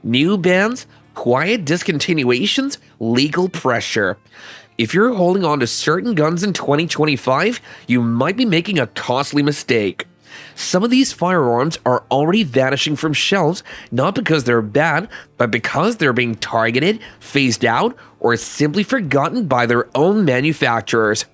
New bans, quiet discontinuations, legal pressure. If you're holding on to certain guns in 2025, you might be making a costly mistake. Some of these firearms are already vanishing from shelves, not because they're bad, but because they're being targeted, phased out, or simply forgotten by their own manufacturers.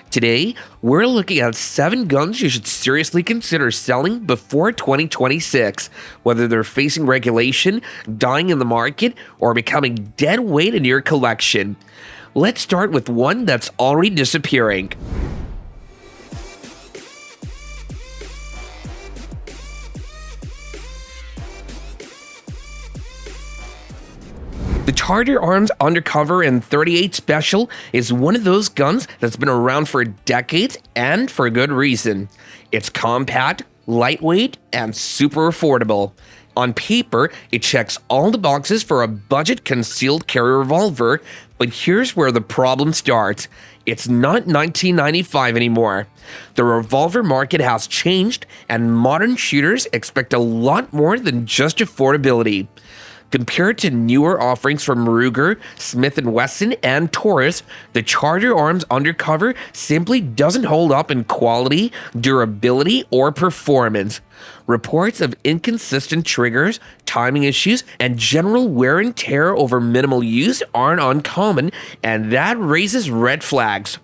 Today, we're looking at 7 guns you should seriously consider selling before 2026, whether they're facing regulation, dying in the market, or becoming dead weight in your collection. Let's start with one that's already disappearing. The Charger Arms Undercover and 38 Special is one of those guns that's been around for decades and for good reason. It's compact, lightweight, and super affordable. On paper, it checks all the boxes for a budget concealed carry revolver, but here's where the problem starts. It's not 1995 anymore. The revolver market has changed, and modern shooters expect a lot more than just affordability. Compared to newer offerings from Ruger, Smith & Wesson, and Taurus, the Charger Arms Undercover simply doesn't hold up in quality, durability, or performance. Reports of inconsistent triggers, timing issues, and general wear and tear over minimal use aren't uncommon, and that raises red flags.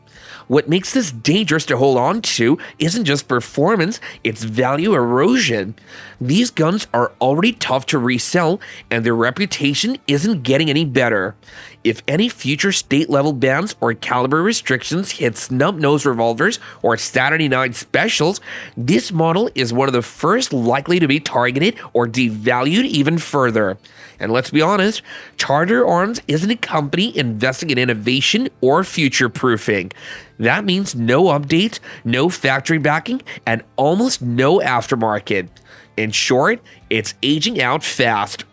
What makes this dangerous to hold on to isn't just performance, it's value erosion. These guns are already tough to resell, and their reputation isn't getting any better. If any future state-level bans or caliber restrictions hit snub-nosed revolvers or Saturday night specials, this model is one of the first likely to be targeted or devalued even further. And let's be honest, Charger Arms isn't a company investing in innovation or future-proofing. That means no updates, no factory backing, and almost no aftermarket. In short, it's aging out fast.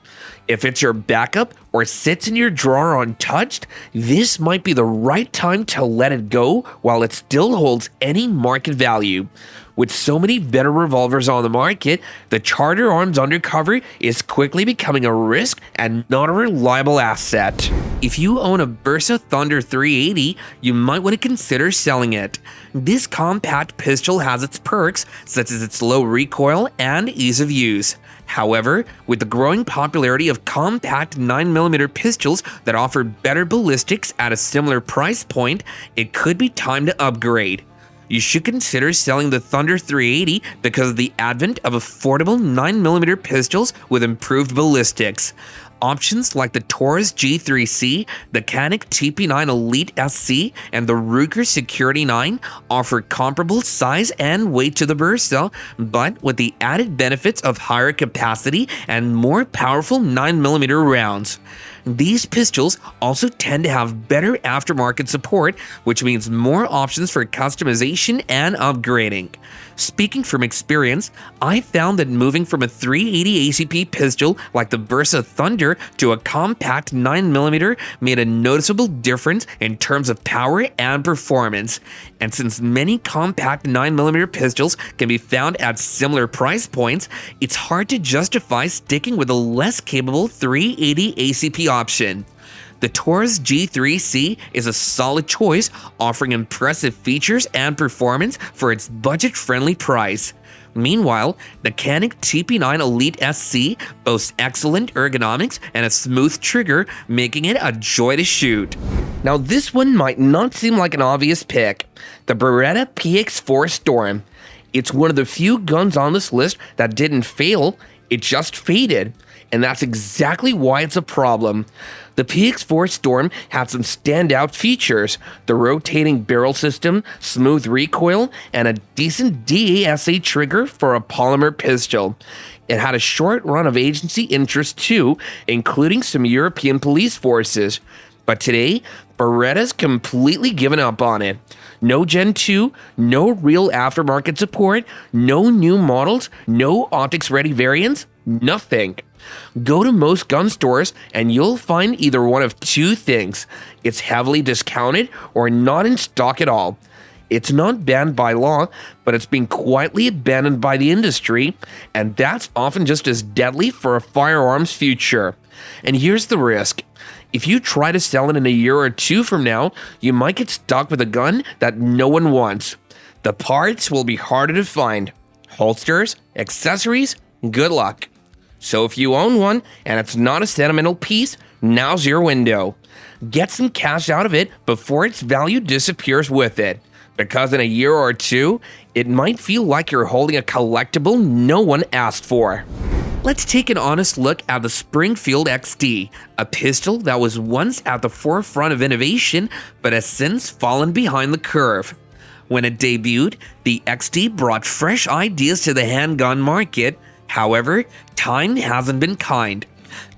If it's your backup or sits in your drawer untouched, this might be the right time to let it go while it still holds any market value. With so many better revolvers on the market, the Charger Arms Undercover is quickly becoming a risk and not a reliable asset. If you own a Bersa Thunder 380, you might want to consider selling it. This compact pistol has its perks, such as its low recoil and ease of use. However, with the growing popularity of compact 9mm pistols that offer better ballistics at a similar price point, it could be time to upgrade. You should consider selling the Thunder 380 because of the advent of affordable 9mm pistols with improved ballistics. Options like the Taurus G3C, the Canik TP9 Elite SC, and the Ruger Security 9 offer comparable size and weight to the Bersa, but with the added benefits of higher capacity and more powerful 9mm rounds. These pistols also tend to have better aftermarket support, which means more options for customization and upgrading. Speaking from experience, I found that moving from a 380 ACP pistol like the Bersa Thunder to a compact 9mm made a noticeable difference in terms of power and performance. And since many compact 9mm pistols can be found at similar price points, it's hard to justify sticking with a less capable 380 ACP option. The Taurus G3C is a solid choice, offering impressive features and performance for its budget-friendly price. Meanwhile, the Canik TP9 Elite SC boasts excellent ergonomics and a smooth trigger, making it a joy to shoot. Now this one might not seem like an obvious pick, the Beretta PX4 Storm. It's one of the few guns on this list that didn't fail, it just faded. And that's exactly why it's a problem. The PX4 Storm had some standout features: the rotating barrel system, smooth recoil, and a decent DASA trigger for a polymer pistol. It had a short run of agency interest too, including some European police forces. But today, Beretta's completely given up on it. No Gen 2, no real aftermarket support, no new models, no optics-ready variants, nothing. Go to most gun stores and you'll find either one of two things: it's heavily discounted or not in stock at all. It's not banned by law, but it's being quietly abandoned by the industry, and that's often just as deadly for a firearms future. And here's the risk. If you try to sell it in a year or two from now, you might get stuck with a gun that no one wants. The parts will be harder to find. Holsters, accessories, good luck. So if you own one and it's not a sentimental piece, now's your window. Get some cash out of it before its value disappears with it. Because in a year or two, it might feel like you're holding a collectible no one asked for. Let's take an honest look at the Springfield XD, a pistol that was once at the forefront of innovation but has since fallen behind the curve. When it debuted, the XD brought fresh ideas to the handgun market. However, time hasn't been kind.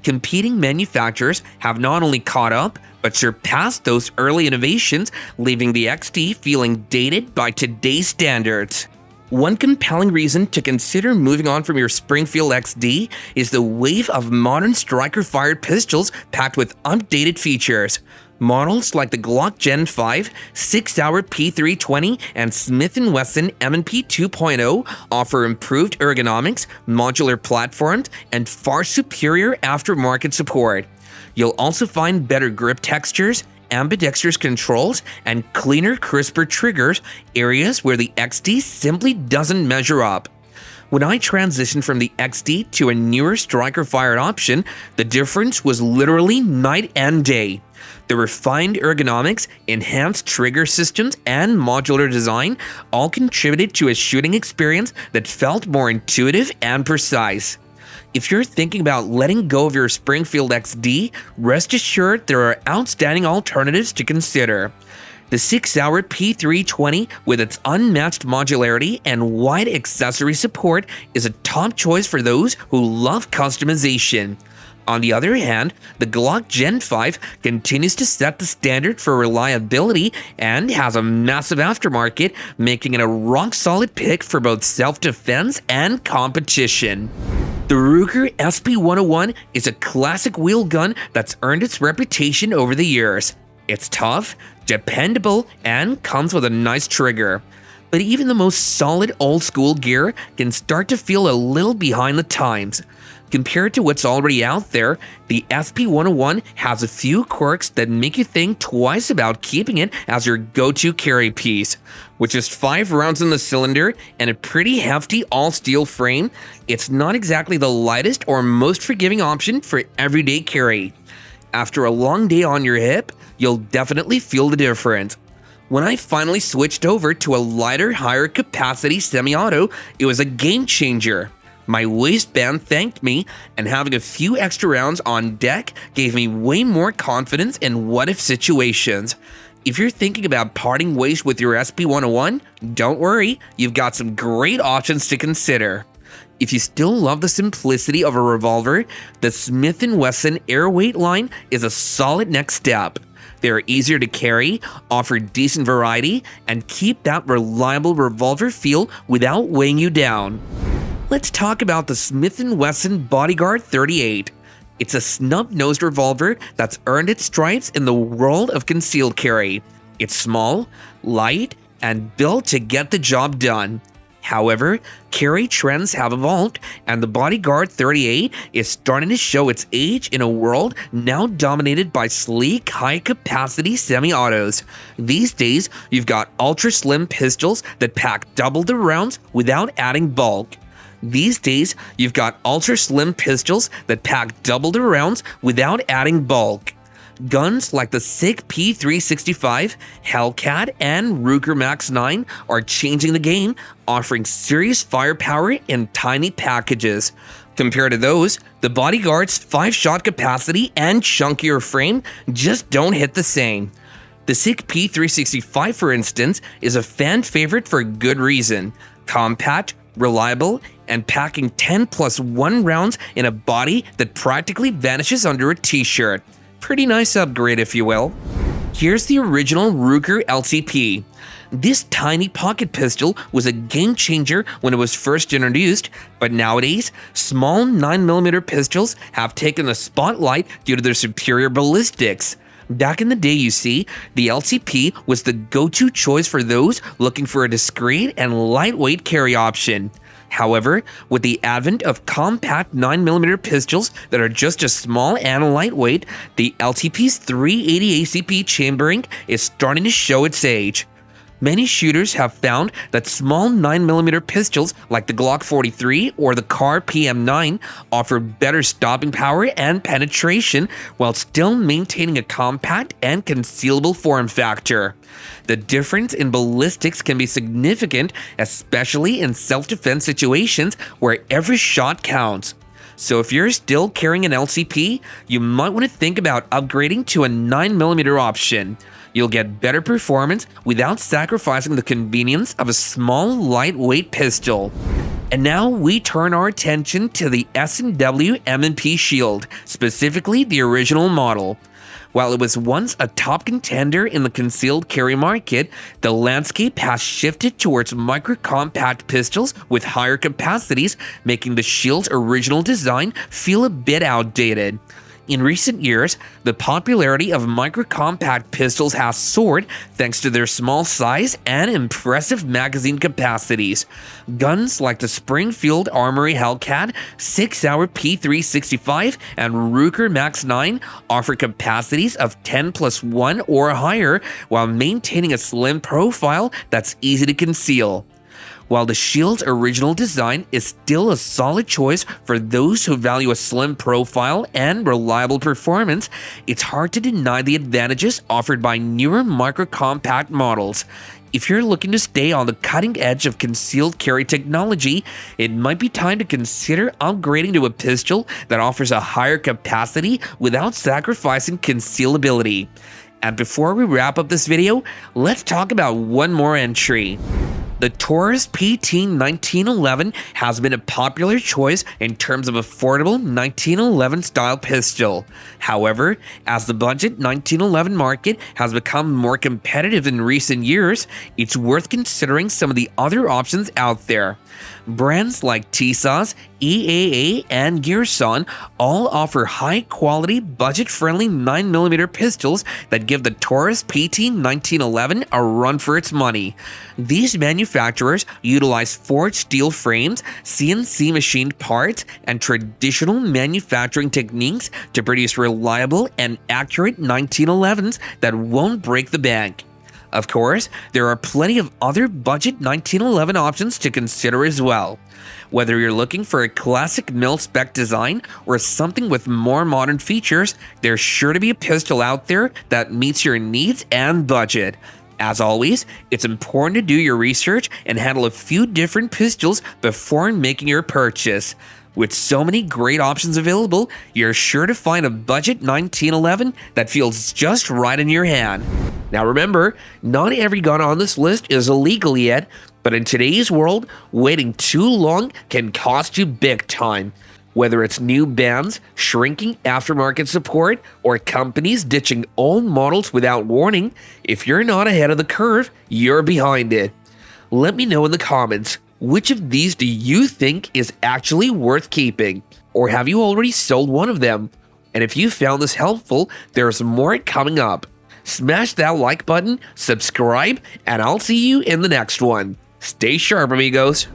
Competing manufacturers have not only caught up, but surpassed those early innovations, leaving the XD feeling dated by today's standards. One compelling reason to consider moving on from your Springfield XD is the wave of modern striker-fired pistols packed with updated features. Models like the Glock Gen 5, 6-hour P320, and Smith & Wesson M&P 2.0 offer improved ergonomics, modular platforms, and far superior aftermarket support. You'll also find better grip textures, ambidextrous controls, and cleaner, crisper triggers, areas where the XD simply doesn't measure up. When I transitioned from the XD to a newer striker-fired option, the difference was literally night and day. The refined ergonomics, enhanced trigger systems, and modular design all contributed to a shooting experience that felt more intuitive and precise. If you're thinking about letting go of your Springfield XD, rest assured there are outstanding alternatives to consider. The 6-hour P320, with its unmatched modularity and wide accessory support, is a top choice for those who love customization. On the other hand, the Glock Gen 5 continues to set the standard for reliability and has a massive aftermarket, making it a rock-solid pick for both self-defense and competition. The Ruger SP101 is a classic wheel gun that's earned its reputation over the years. It's tough, dependable, and comes with a nice trigger. But even the most solid old-school gear can start to feel a little behind the times. Compared to what's already out there, the SP101 has a few quirks that make you think twice about keeping it as your go-to carry piece. With just 5 rounds in the cylinder and a pretty hefty all-steel frame, it's not exactly the lightest or most forgiving option for everyday carry. After a long day on your hip, you'll definitely feel the difference. When I finally switched over to a lighter, higher capacity semi-auto, it was a game changer. My waistband thanked me, and having a few extra rounds on deck gave me way more confidence in what-if situations. If you're thinking about parting ways with your SP101, don't worry, you've got some great options to consider. If you still love the simplicity of a revolver, the Smith & Wesson Airweight line is a solid next step. They are easier to carry, offer decent variety, and keep that reliable revolver feel without weighing you down. Let's talk about the Smith & Wesson Bodyguard 38. It's a snub-nosed revolver that's earned its stripes in the world of concealed carry. It's small, light, and built to get the job done. However, carry trends have evolved, and the Bodyguard 38 is starting to show its age in a world now dominated by sleek, high-capacity semi-autos. These days, you've got ultra-slim pistols that pack double the rounds without adding bulk. Guns like the SIG P365, Hellcat, and Ruger Max 9 are changing the game, offering serious firepower in tiny packages. Compared to those, the Bodyguard's 5-shot capacity and chunkier frame just don't hit the same. The SIG P365, for instance, is a fan favorite for good reason. Compact, reliable, and packing 10+1 rounds in a body that practically vanishes under a t-shirt. Pretty nice upgrade, if you will. Here's the original Ruger LCP. This tiny pocket pistol was a game changer when it was first introduced, but nowadays, small 9mm pistols have taken the spotlight due to their superior ballistics. Back in the day, you see, the LCP was the go-to choice for those looking for a discreet and lightweight carry option. However, with the advent of compact 9mm pistols that are just as small and lightweight, the LTP's 380 ACP chambering is starting to show its age. Many shooters have found that small 9mm pistols like the Glock 43 or the CAR PM9 offer better stopping power and penetration while still maintaining a compact and concealable form factor. The difference in ballistics can be significant, especially in self-defense situations where every shot counts. So if you're still carrying an LCP, you might want to think about upgrading to a 9mm option. You'll get better performance without sacrificing the convenience of a small, lightweight pistol. And now we turn our attention to the S&W M&P Shield, specifically the original model. While it was once a top contender in the concealed carry market, the landscape has shifted towards micro-compact pistols with higher capacities, making the Shield's original design feel a bit outdated. In recent years, the popularity of micro-compact pistols has soared thanks to their small size and impressive magazine capacities. Guns like the Springfield Armory Hellcat, 6-hour P365, and Ruger Max 9 offer capacities of 10+1 or higher while maintaining a slim profile that's easy to conceal. While the Shield's original design is still a solid choice for those who value a slim profile and reliable performance, it's hard to deny the advantages offered by newer micro-compact models. If you're looking to stay on the cutting edge of concealed carry technology, it might be time to consider upgrading to a pistol that offers a higher capacity without sacrificing concealability. And before we wrap up this video, let's talk about one more entry. The Taurus PT 1911 has been a popular choice in terms of affordable 1911 style pistol. However, as the budget 1911 market has become more competitive in recent years, it's worth considering some of the other options out there. Brands like TSAS, EAA, and Gearson all offer high-quality, budget-friendly 9mm pistols that give the Taurus PT 1911 a run for its money. These manufacturers utilize forged steel frames, CNC machined parts, and traditional manufacturing techniques to produce reliable and accurate 1911s that won't break the bank. Of course, there are plenty of other budget 1911 options to consider as well. Whether you're looking for a classic mil-spec design or something with more modern features, there's sure to be a pistol out there that meets your needs and budget. As always, it's important to do your research and handle a few different pistols before making your purchase. With so many great options available, you're sure to find a budget 1911 that feels just right in your hand. Now remember, not every gun on this list is illegal yet, but in today's world, waiting too long can cost you big time. Whether it's new bans, shrinking aftermarket support, or companies ditching old models without warning, if you're not ahead of the curve, you're behind it. Let me know in the comments, which of these do you think is actually worth keeping? Or have you already sold one of them? And if you found this helpful, there's more coming up. Smash that like button, subscribe, and I'll see you in the next one. Stay sharp, amigos.